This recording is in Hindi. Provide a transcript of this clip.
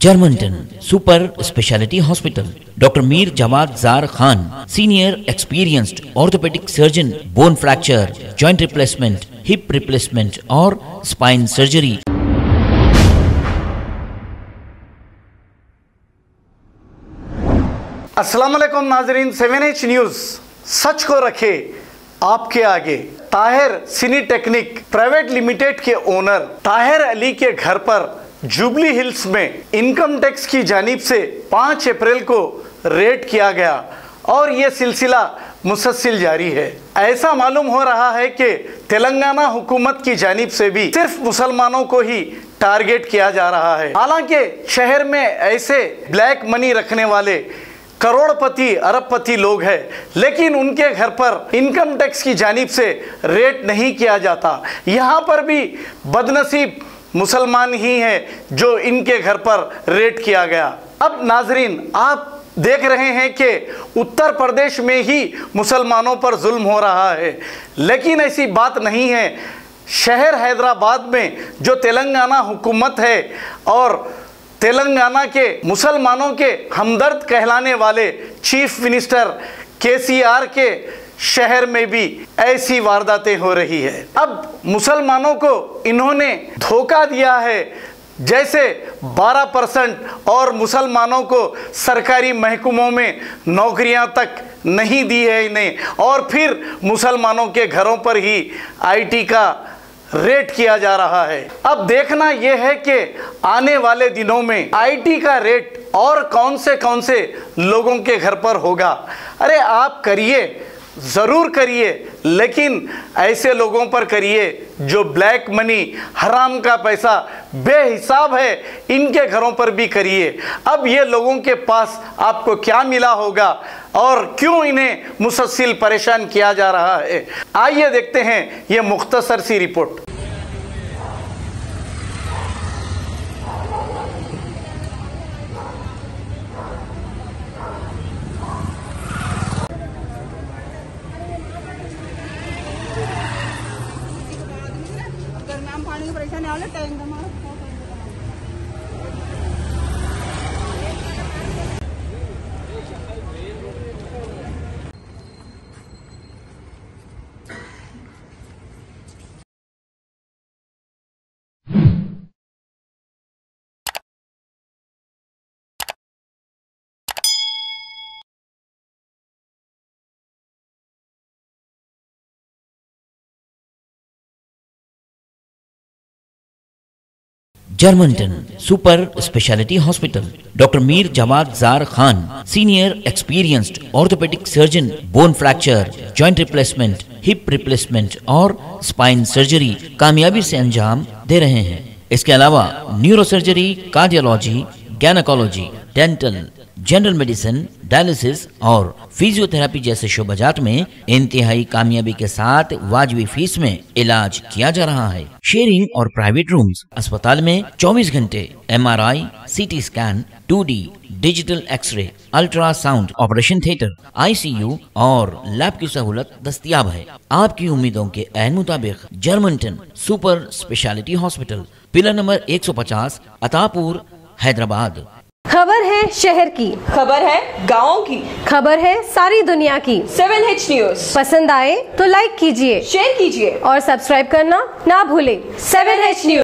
Germanton super speciality hospital, doctor Mir Jawad jar Khan, senior experienced orthopaedic surgeon, bone fracture, joint replacement, hip replacement और स्पाइन सर्जरी। अस्सलाम वालेकुम नाजरीन, 7H न्यूज सच को रखे आपके आगे। ताहिर सिनी टेक्निक प्राइवेट लिमिटेड के ओनर ताहिर अली के घर पर जुबली हिल्स में इनकम टैक्स की जानिब से 5 अप्रैल को रेड किया गया और ये सिलसिला मुसलसल जारी है। ऐसा मालूम हो रहा है कि तेलंगाना हुकूमत की जानिब से भी सिर्फ मुसलमानों को ही टारगेट किया जा रहा है। हालांकि शहर में ऐसे ब्लैक मनी रखने वाले करोड़पति अरबपति लोग हैं, लेकिन उनके घर पर इनकम टैक्स की जानिब से रेड नहीं किया जाता। यहाँ पर भी बदनसीब मुसलमान ही हैं जो इनके घर पर रेड किया गया। अब नाजरीन, आप देख रहे हैं कि उत्तर प्रदेश में ही मुसलमानों पर जुल्म हो रहा है, लेकिन ऐसी बात नहीं है। शहर हैदराबाद में जो तेलंगाना हुकूमत है और तेलंगाना के मुसलमानों के हमदर्द कहलाने वाले चीफ मिनिस्टर KCR के शहर में भी ऐसी वारदातें हो रही है। अब मुसलमानों को इन्होंने धोखा दिया है, जैसे 12% और मुसलमानों को सरकारी महकमों में नौकरियां तक नहीं दी है इन्हें, और फिर मुसलमानों के घरों पर ही IT का रेट किया जा रहा है। अब देखना यह है कि आने वाले दिनों में IT का रेट और कौन से लोगों के घर पर होगा। अरे आप करिए, ज़रूर करिए, लेकिन ऐसे लोगों पर करिए जो ब्लैक मनी, हराम का पैसा बेहिसाब है, इनके घरों पर भी करिए। अब ये लोगों के पास आपको क्या मिला होगा और क्यों इन्हें मुसलसल परेशान किया जा रहा है, आइए देखते हैं ये मुख्तसर सी रिपोर्ट। पानी की परेशानी आ टाइम जर्मनटन super speciality hospital, doctor Mir Jawad jar Khan, senior experienced orthopaedic surgeon, bone fracture, joint replacement, hip replacement और स्पाइन सर्जरी कामयाबी से अंजाम दे रहे हैं। इसके अलावा neuro surgery, cardiology, gynaecology, dental, general medicine, dialysis और फिजियोथेरेपी जैसे शोबाजात में इंतहाई कामयाबी के साथ वाजिबी फीस में इलाज किया जा रहा है। शेयरिंग और प्राइवेट रूम्स, अस्पताल में 24 घंटे MRI, CT scan, 2D digital x-ray, ultrasound, operation theatre, ICU और लैब की सहूलत दस्तयाब है। आपकी उम्मीदों के ऐन मुताबिक Germanton super speciality hospital, pillar number 150, Attapur, Hyderabad. खबर है शहर की, खबर है गाँव की, खबर है सारी दुनिया की। 7H न्यूज पसंद आए तो लाइक कीजिए, शेयर कीजिए और सब्सक्राइब करना ना भूलें। 7H news.